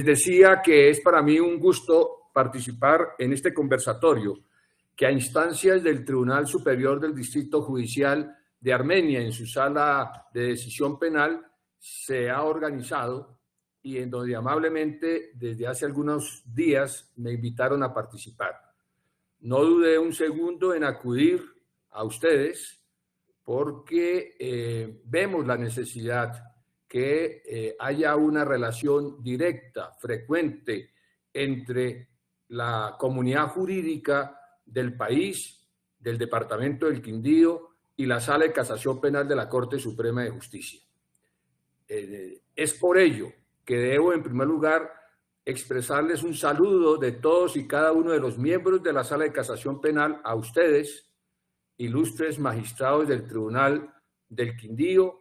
Decía que es para mí un gusto participar en este conversatorio que a instancias del Tribunal Superior del Distrito Judicial de Armenia en su sala de decisión penal se ha organizado y en donde amablemente desde hace algunos días me invitaron a participar. No dudé un segundo en acudir a ustedes porque vemos la necesidad que haya una relación directa, frecuente, entre la comunidad jurídica del país, del departamento del Quindío y la Sala de Casación Penal de la Corte Suprema de Justicia. Es por ello que debo, en primer lugar, expresarles un saludo de todos y cada uno de los miembros de la Sala de Casación Penal a ustedes, ilustres magistrados del Tribunal del Quindío,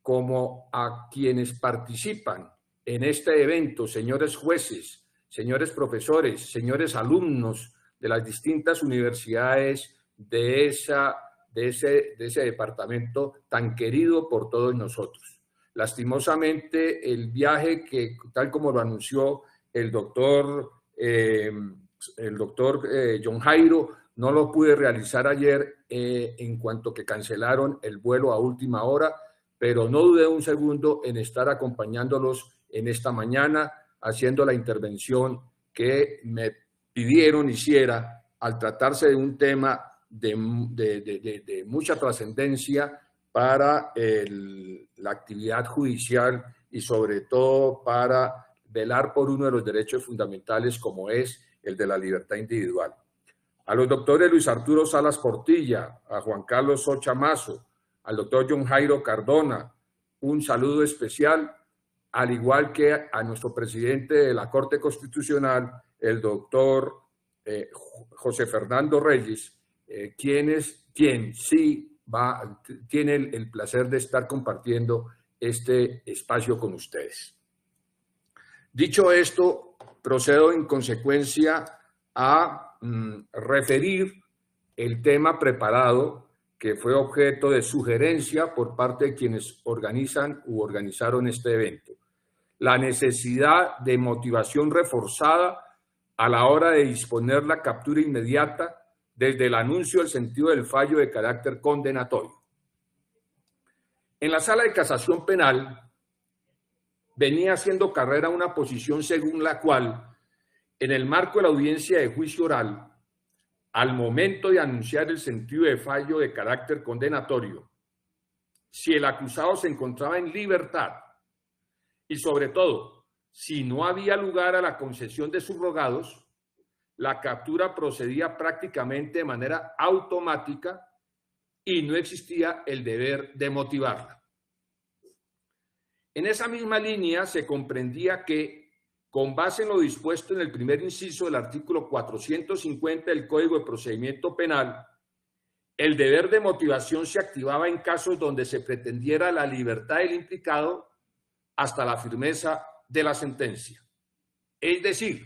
como a quienes participan en este evento, señores jueces, señores profesores, señores alumnos de las distintas universidades de ese departamento tan querido por todos nosotros. Lastimosamente, el viaje que, tal como lo anunció el doctor John Jairo, no lo pude realizar ayer en cuanto que cancelaron el vuelo a última hora, pero no dudé un segundo en estar acompañándolos en esta mañana, haciendo la intervención que me pidieron hiciera al tratarse de un tema de mucha trascendencia para la actividad judicial y sobre todo para velar por uno de los derechos fundamentales como es el de la libertad individual. A los doctores Luis Arturo Salas Portilla, a Juan Carlos Socha Mazo, al doctor John Jairo Cardona, un saludo especial, al igual que a nuestro presidente de la Corte Constitucional, el doctor José Fernando Reyes, quien tiene el placer de estar compartiendo este espacio con ustedes. Dicho esto, procedo en consecuencia a referir el tema preparado que fue objeto de sugerencia por parte de quienes organizan u organizaron este evento. La necesidad de motivación reforzada a la hora de disponer la captura inmediata desde el anuncio del sentido del fallo de carácter condenatorio. En la Sala de Casación Penal venía haciendo carrera una posición según la cual, en el marco de la audiencia de juicio oral, al momento de anunciar el sentido de fallo de carácter condenatorio, si el acusado se encontraba en libertad y sobre todo, si no había lugar a la concesión de subrogados, la captura procedía prácticamente de manera automática y no existía el deber de motivarla. En esa misma línea se comprendía que, con base en lo dispuesto en el primer inciso del artículo 450 del Código de Procedimiento Penal, el deber de motivación se activaba en casos donde se pretendiera la libertad del implicado hasta la firmeza de la sentencia. Es decir,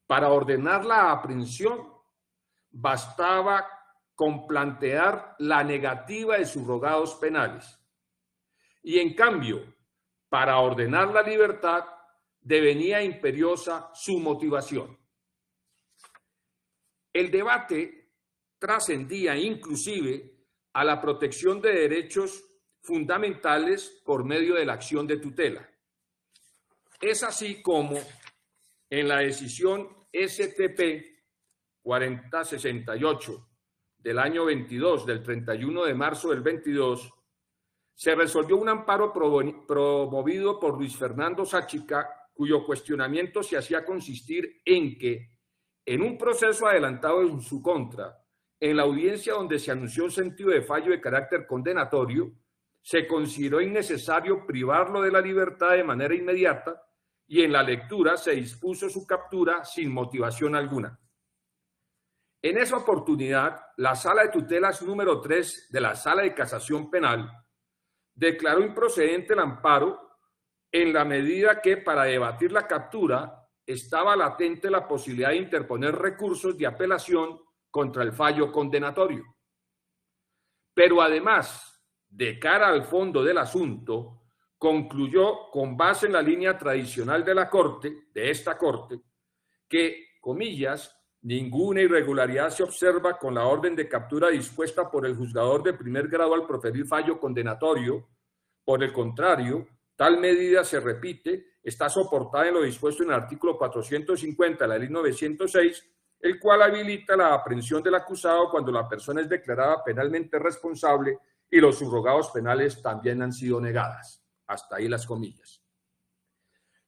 para ordenar la aprehensión bastaba con plantear la negativa de subrogados penales. Y en cambio, para ordenar la libertad, devenía imperiosa su motivación. El debate trascendía inclusive a la protección de derechos fundamentales por medio de la acción de tutela. Es así como en la decisión STP 4068 del año 22, del 31 de marzo del 22, se resolvió un amparo promovido por Luis Fernando Sáchica, cuyo cuestionamiento se hacía consistir en que, en un proceso adelantado en su contra, en la audiencia donde se anunció un sentido de fallo de carácter condenatorio, se consideró innecesario privarlo de la libertad de manera inmediata y en la lectura se dispuso su captura sin motivación alguna. En esa oportunidad, la Sala de Tutelas número 3 de la Sala de Casación Penal declaró improcedente el amparo en la medida que para debatir la captura estaba latente la posibilidad de interponer recursos de apelación contra el fallo condenatorio. Pero además, de cara al fondo del asunto, concluyó, con base en la línea tradicional de la Corte, de esta Corte, que, comillas, ninguna irregularidad se observa con la orden de captura dispuesta por el juzgador de primer grado al proferir fallo condenatorio. Por el contrario, tal medida se repite, está soportada en lo dispuesto en el artículo 450 de la Ley 906, el cual habilita la aprehensión del acusado cuando la persona es declarada penalmente responsable y los subrogados penales también han sido negadas. Hasta ahí las comillas.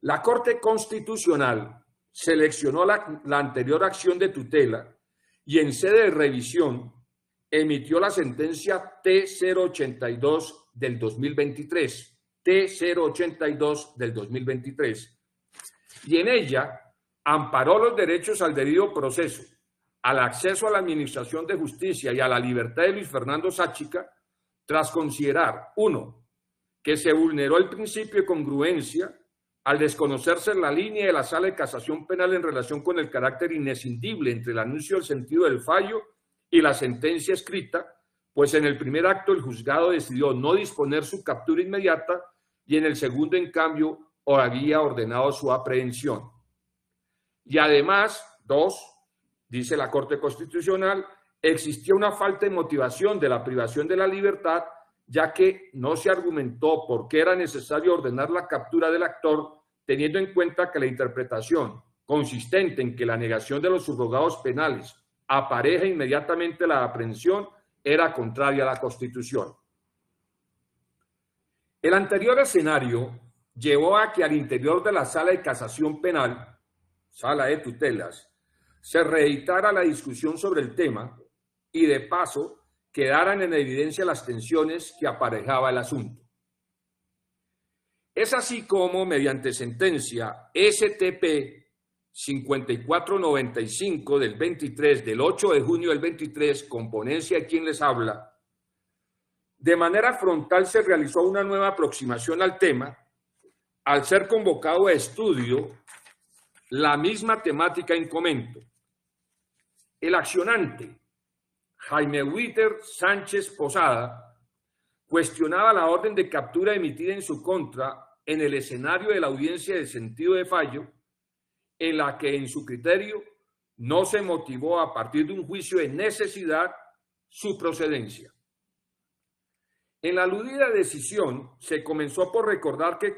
La Corte Constitucional seleccionó la anterior acción de tutela y en sede de revisión emitió la sentencia T082 del 2023, T082 del 2023, y en ella amparó los derechos al debido proceso, al acceso a la administración de justicia y a la libertad de Luis Fernando Sáchica, tras considerar, 1, que se vulneró el principio de congruencia al desconocerse la línea de la Sala de Casación Penal en relación con el carácter inescindible entre el anuncio del sentido del fallo y la sentencia escrita, pues en el primer acto el juzgado decidió no disponer su captura inmediata y en el segundo, en cambio, había ordenado su aprehensión. Y además, 2, dice la Corte Constitucional, existía una falta de motivación de la privación de la libertad, ya que no se argumentó por qué era necesario ordenar la captura del actor, teniendo en cuenta que la interpretación consistente en que la negación de los subrogados penales apareja inmediatamente la aprehensión era contraria a la Constitución. El anterior escenario llevó a que al interior de la Sala de Casación Penal, Sala de Tutelas, se reeditara la discusión sobre el tema y de paso quedaran en evidencia las tensiones que aparejaba el asunto. Es así como, mediante sentencia STP 5495 del 23, del 8 de junio del 23, con ponencia de quien les habla, de manera frontal se realizó una nueva aproximación al tema, al ser convocado a estudio la misma temática en comento. El accionante, Jaime Witter Sánchez Posada, cuestionaba la orden de captura emitida en su contra en el escenario de la audiencia de sentido de fallo, en la que en su criterio no se motivó a partir de un juicio de necesidad su procedencia. En la aludida decisión se comenzó por recordar que,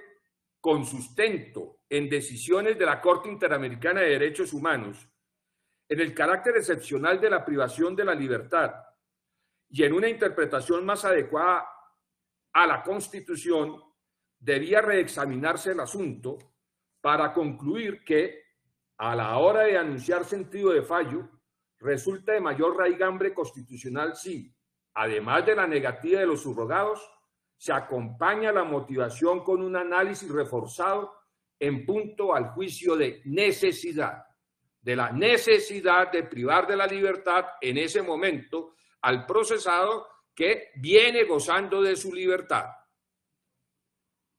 con sustento en decisiones de la Corte Interamericana de Derechos Humanos, en el carácter excepcional de la privación de la libertad y en una interpretación más adecuada a la Constitución, debía reexaminarse el asunto para concluir que, a la hora de anunciar sentido de fallo, resulta de mayor raigambre constitucional si, además de la negativa de los subrogados, se acompaña la motivación con un análisis reforzado en punto al juicio de necesidad, de la necesidad de privar de la libertad en ese momento al procesado que viene gozando de su libertad.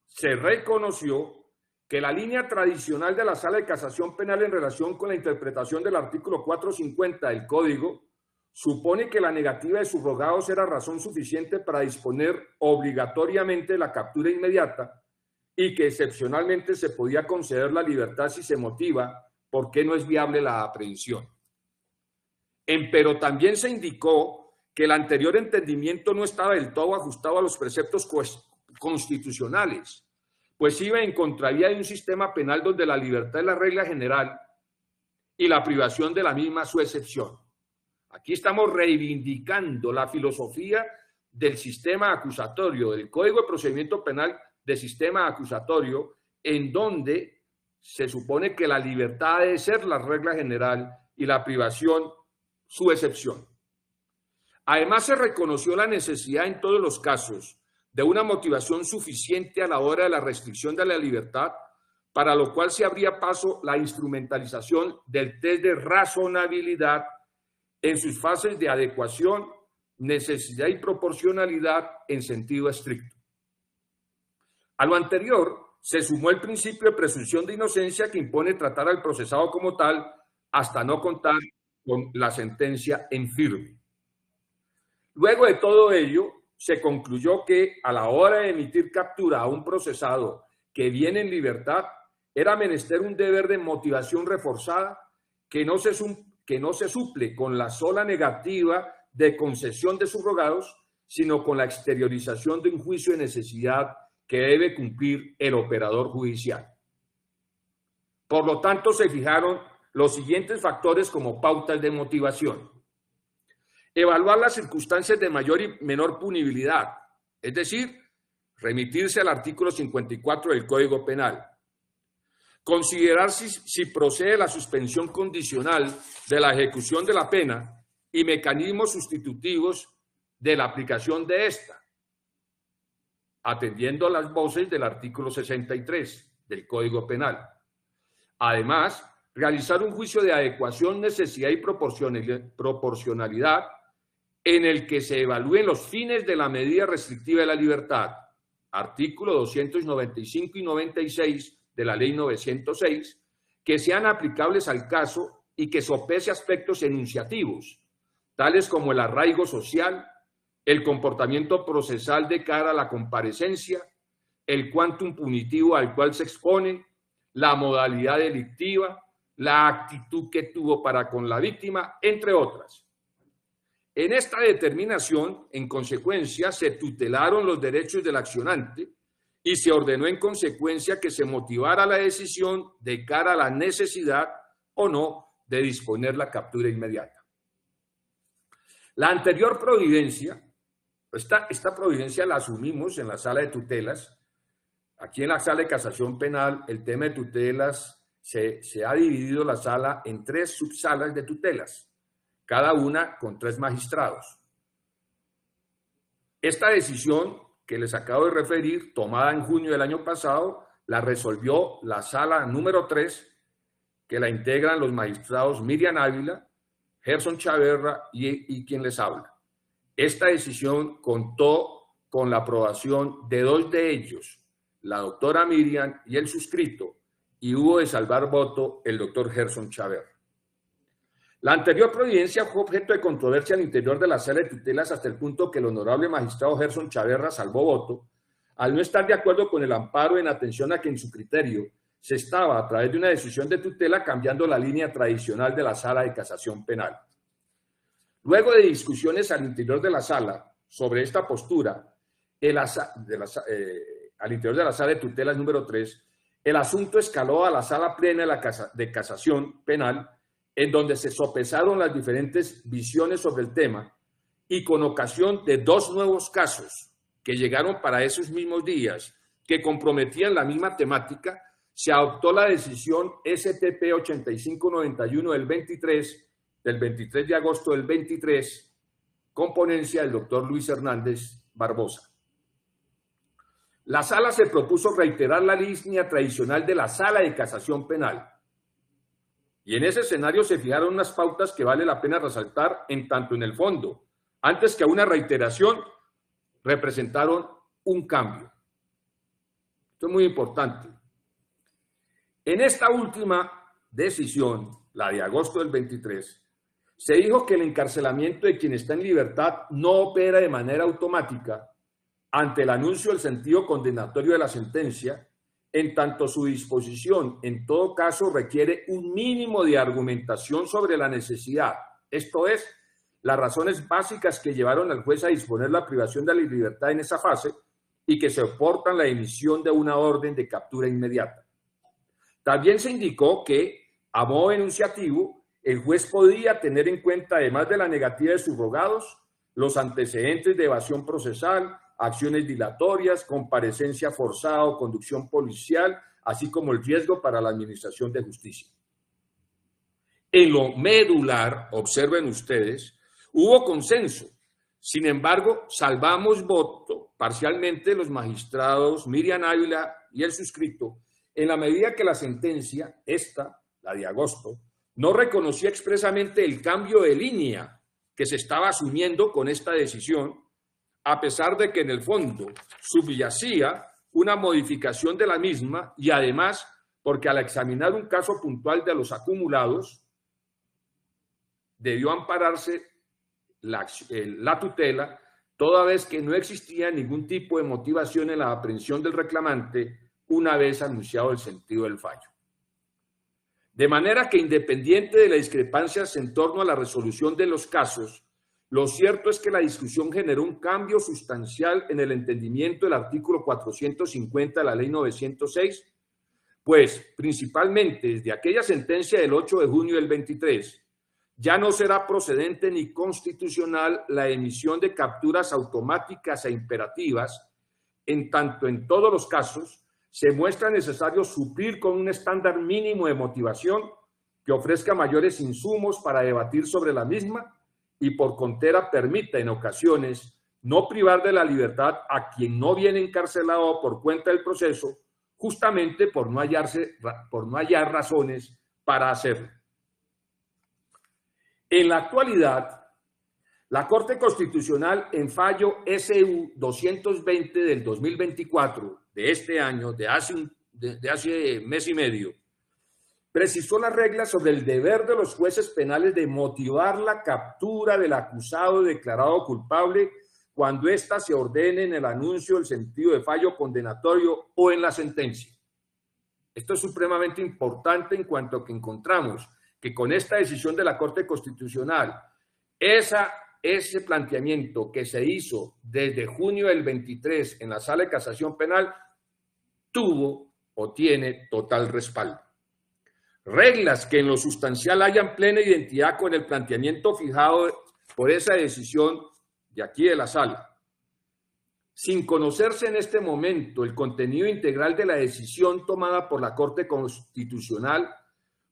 Se reconoció que la línea tradicional de la Sala de Casación Penal en relación con la interpretación del artículo 450 del Código supone que la negativa de subrogados era razón suficiente para disponer obligatoriamente la captura inmediata y que excepcionalmente se podía conceder la libertad si se motiva por qué no es viable la aprehensión. Pero también se indicó que el anterior entendimiento no estaba del todo ajustado a los preceptos constitucionales, pues iba en contravía de un sistema penal donde la libertad es la regla general y la privación de la misma su excepción. Aquí estamos reivindicando la filosofía del sistema acusatorio, del Código de Procedimiento Penal de sistema acusatorio, en donde se supone que la libertad debe ser la regla general y la privación su excepción. Además, se reconoció la necesidad en todos los casos de una motivación suficiente a la hora de la restricción de la libertad, para lo cual se abría paso la instrumentalización del test de razonabilidad en sus fases de adecuación, necesidad y proporcionalidad en sentido estricto. A lo anterior se sumó el principio de presunción de inocencia que impone tratar al procesado como tal hasta no contar con la sentencia en firme. Luego de todo ello, se concluyó que a la hora de emitir captura a un procesado que viene en libertad, era menester un deber de motivación reforzada que no se suple con la sola negativa de concesión de subrogados, sino con la exteriorización de un juicio de necesidad que debe cumplir el operador judicial. Por lo tanto, se fijaron los siguientes factores como pautas de motivación. Evaluar las circunstancias de mayor y menor punibilidad, es decir, remitirse al artículo 54 del Código Penal. Considerar si procede la suspensión condicional de la ejecución de la pena y mecanismos sustitutivos de la aplicación de esta, atendiendo a las voces del artículo 63 del Código Penal. Además, realizar un juicio de adecuación, necesidad y proporcionalidad en el que se evalúen los fines de la medida restrictiva de la libertad, artículo 295 y 96 de la Ley 906, que sean aplicables al caso y que sopese aspectos enunciativos, tales como el arraigo social, el comportamiento procesal de cara a la comparecencia, el quantum punitivo al cual se expone, la modalidad delictiva, la actitud que tuvo para con la víctima, entre otras. En esta determinación, en consecuencia, se tutelaron los derechos del accionante y se ordenó en consecuencia que se motivara la decisión de cara a la necesidad o no de disponer la captura inmediata. La anterior providencia, esta providencia la asumimos en la sala de tutelas. Aquí en la sala de casación penal, el tema de tutelas se ha dividido la sala en 3 subsalas de tutelas, cada una con 3 magistrados. Esta decisión que les acabo de referir, tomada en junio del año pasado, la resolvió la sala número 3, que la integran los magistrados Miriam Ávila, Gerson Chaverra y quien les habla. Esta decisión contó con la aprobación de 2 de ellos, la doctora Miriam y el suscrito, y hubo de salvar voto el doctor Gerson Chaverra. La anterior providencia fue objeto de controversia al interior de la sala de tutelas hasta el punto que el honorable magistrado Gerson Chaverra salvó voto al no estar de acuerdo con el amparo en atención a que en su criterio se estaba, a través de una decisión de tutela, cambiando la línea tradicional de la sala de casación penal. Luego de discusiones al interior de la sala sobre esta postura, al interior de la sala de tutelas número 3, el asunto escaló a la sala plena de casación penal, en donde se sopesaron las diferentes visiones sobre el tema y con ocasión de 2 nuevos casos que llegaron para esos mismos días que comprometían la misma temática, se adoptó la decisión STP 8591 del 23 de agosto del 23, con ponencia del doctor Luis Hernández Barbosa. La sala se propuso reiterar la línea tradicional de la sala de casación penal. Y en ese escenario se fijaron unas pautas que vale la pena resaltar en tanto en el fondo, antes que una reiteración, representaron un cambio. Esto es muy importante. En esta última decisión, la de agosto del 23, se dijo que el encarcelamiento de quien está en libertad no opera de manera automática ante el anuncio del sentido condenatorio de la sentencia, en tanto su disposición, en todo caso, requiere un mínimo de argumentación sobre la necesidad, esto es, las razones básicas que llevaron al juez a disponer la privación de la libertad en esa fase y que soportan la emisión de una orden de captura inmediata. También se indicó que, a modo enunciativo, el juez podía tener en cuenta, además de la negativa de subrogados, los antecedentes de evasión procesal, acciones dilatorias, comparecencia forzada o conducción policial, así como el riesgo para la administración de justicia. En lo medular, observen ustedes, hubo consenso. Sin embargo, salvamos voto parcialmente los magistrados Miriam Ávila y el suscrito, en la medida que la sentencia, la de agosto, no reconocía expresamente el cambio de línea que se estaba asumiendo con esta decisión, a pesar de que en el fondo subyacía una modificación de la misma y además porque al examinar un caso puntual de los acumulados, debió ampararse la tutela toda vez que no existía ningún tipo de motivación en la aprehensión del reclamante una vez anunciado el sentido del fallo. De manera que, independiente de las discrepancias en torno a la resolución de los casos, lo cierto es que la discusión generó un cambio sustancial en el entendimiento del artículo 450 de la Ley 906, pues principalmente desde aquella sentencia del 8 de junio del 23, ya no será procedente ni constitucional la emisión de capturas automáticas e imperativas, en tanto en todos los casos se muestra necesario suplir con un estándar mínimo de motivación que ofrezca mayores insumos para debatir sobre la misma y por contera permita en ocasiones no privar de la libertad a quien no viene encarcelado por cuenta del proceso, justamente por no hallar razones para hacerlo. En la actualidad, la Corte Constitucional en fallo SU 220 del 2024, de este año, de hace mes y medio, precisó las reglas sobre el deber de los jueces penales de motivar la captura del acusado declarado culpable cuando ésta se ordene en el anuncio del sentido de fallo condenatorio o en la sentencia. Esto es supremamente importante en cuanto a que encontramos que con esta decisión de la Corte Constitucional, ese planteamiento que se hizo desde junio del 23 en la Sala de Casación Penal tuvo o tiene total respaldo. Reglas que en lo sustancial hayan plena identidad con el planteamiento fijado por esa decisión de aquí de la Sala. Sin conocerse en este momento el contenido integral de la decisión tomada por la Corte Constitucional,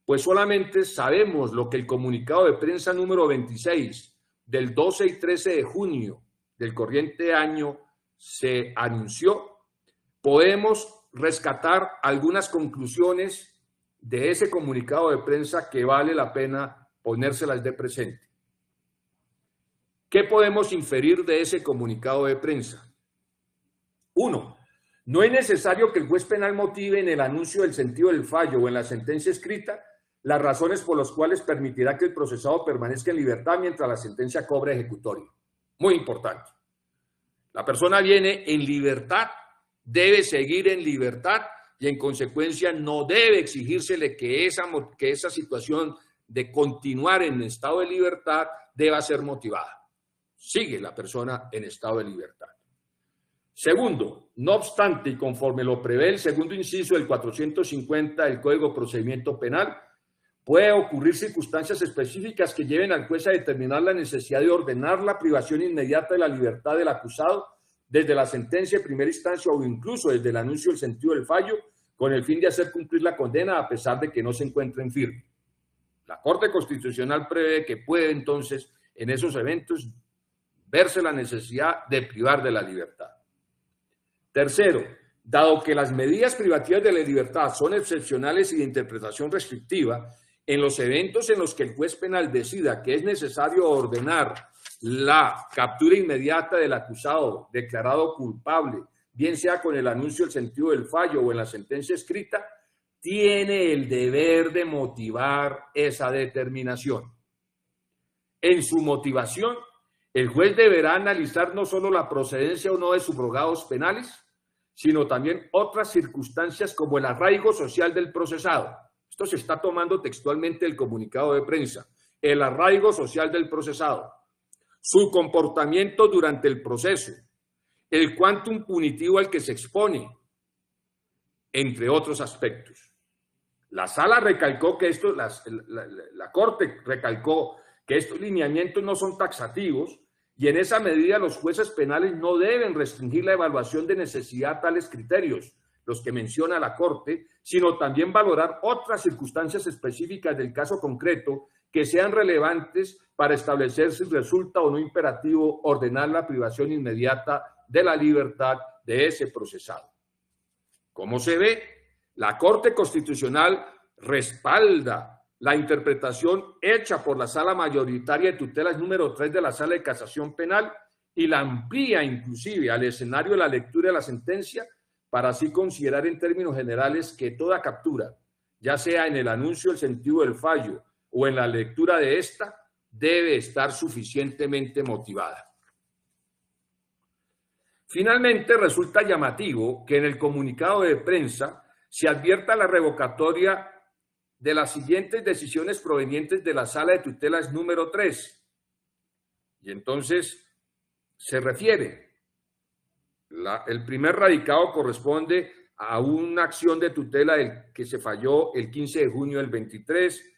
pues solamente sabemos lo que el comunicado de prensa número 26 del 12 y 13 de junio del corriente año se anunció, podemos rescatar algunas conclusiones de ese comunicado de prensa que vale la pena ponérselas de presente. ¿Qué podemos inferir de ese comunicado de prensa? 1. No es necesario que el juez penal motive en el anuncio del sentido del fallo o en la sentencia escrita las razones por las cuales permitirá que el procesado permanezca en libertad mientras la sentencia cobre ejecutorio. Muy importante. La persona viene en libertad, debe seguir en libertad y en consecuencia no debe exigírsele que esa situación de continuar en estado de libertad deba ser motivada. Sigue la persona en estado de libertad. Segundo, no obstante y conforme lo prevé el segundo inciso del 450 del Código de Procedimiento Penal, puede ocurrir circunstancias específicas que lleven al juez a determinar la necesidad de ordenar la privación inmediata de la libertad del acusado desde la sentencia de primera instancia o incluso desde el anuncio del sentido del fallo, con el fin de hacer cumplir la condena a pesar de que no se encuentre en firme. La Corte Constitucional prevé que puede entonces en esos eventos verse la necesidad de privar de la libertad. Tercero, dado que las medidas privativas de la libertad son excepcionales y de interpretación restrictiva, en los eventos en los que el juez penal decida que es necesario ordenar la captura inmediata del acusado declarado culpable, bien sea con el anuncio del sentido del fallo o en la sentencia escrita, tiene el deber de motivar esa determinación. En su motivación, el juez deberá analizar no solo la procedencia o no de subrogados penales, sino también otras circunstancias como el arraigo social del procesado. Esto se está tomando textualmente del comunicado de prensa. El arraigo social del procesado, su comportamiento durante el proceso, el quantum punitivo al que se expone, entre otros aspectos. La Sala recalcó que la Corte recalcó que estos lineamientos no son taxativos y en esa medida los jueces penales no deben restringir la evaluación de necesidad a tales criterios, los que menciona la Corte, sino también valorar otras circunstancias específicas del caso concreto que sean relevantes para establecer si resulta o no imperativo ordenar la privación inmediata de la libertad de ese procesado. Como se ve, la Corte Constitucional respalda la interpretación hecha por la Sala Mayoritaria de Tutelas número 3 de la Sala de Casación Penal y la amplía inclusive al escenario de la lectura de la sentencia para así considerar en términos generales que toda captura, ya sea en el anuncio del sentido del fallo o en la lectura de esta, debe estar suficientemente motivada. Finalmente, resulta llamativo que en el comunicado de prensa se advierta la revocatoria de las siguientes decisiones provenientes de la Sala de Tutelas número 3. Y entonces se refiere, el primer radicado corresponde a una acción de tutela que se falló el 15 de junio del 23,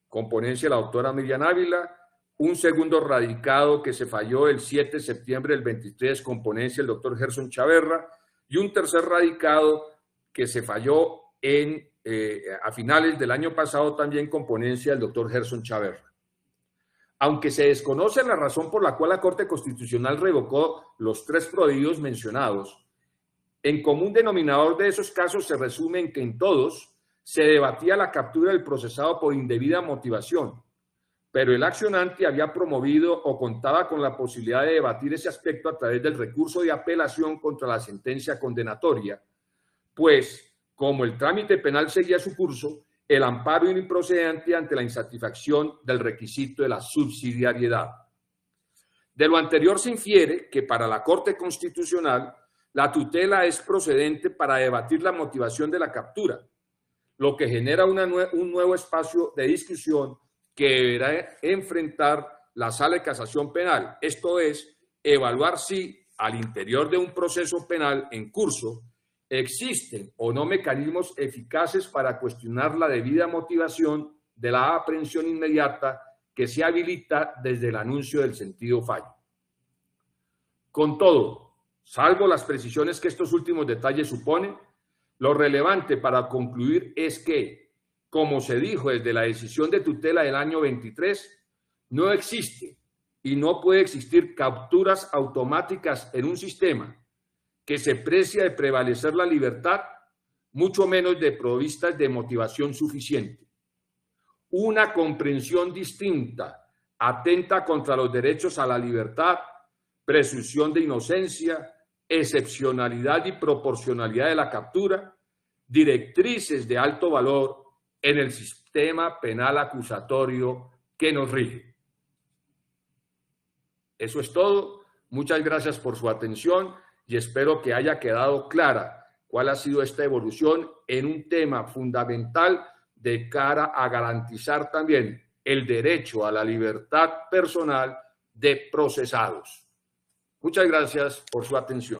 con ponencia de la doctora Miriam Ávila. Un segundo radicado que se falló el 7 de septiembre del 23, con ponencia del doctor Gerson Chaverra. Y un tercer radicado que se falló a finales del año pasado, también con ponencia del doctor Gerson Chaverra. Aunque se desconoce la razón por la cual la Corte Constitucional revocó los 3 prohibidos mencionados, en común denominador de esos casos se resume en que en todos se debatía la captura del procesado por indebida motivación, pero el accionante había promovido o contaba con la posibilidad de debatir ese aspecto a través del recurso de apelación contra la sentencia condenatoria, pues, como el trámite penal seguía su curso, el amparo era improcedente ante la insatisfacción del requisito de la subsidiariedad. De lo anterior se infiere que para la Corte Constitucional la tutela es procedente para debatir la motivación de la captura, lo que genera un nuevo espacio de discusión que deberá enfrentar la Sala de Casación Penal, esto es, evaluar si al interior de un proceso penal en curso existen o no mecanismos eficaces para cuestionar la debida motivación de la aprehensión inmediata que se habilita desde el anuncio del sentido fallo. Con todo, salvo las precisiones que estos últimos detalles suponen, lo relevante para concluir es que, como se dijo desde la decisión de tutela del año 23, no existe y no puede existir capturas automáticas en un sistema que se precia de prevalecer la libertad, mucho menos de provistas de motivación suficiente. Una comprensión distinta atenta contra los derechos a la libertad, presunción de inocencia, excepcionalidad y proporcionalidad de la captura, directrices de alto valor en el sistema penal acusatorio que nos rige. Eso es todo. Muchas gracias por su atención y espero que haya quedado clara cuál ha sido esta evolución en un tema fundamental de cara a garantizar también el derecho a la libertad personal de procesados. Muchas gracias por su atención.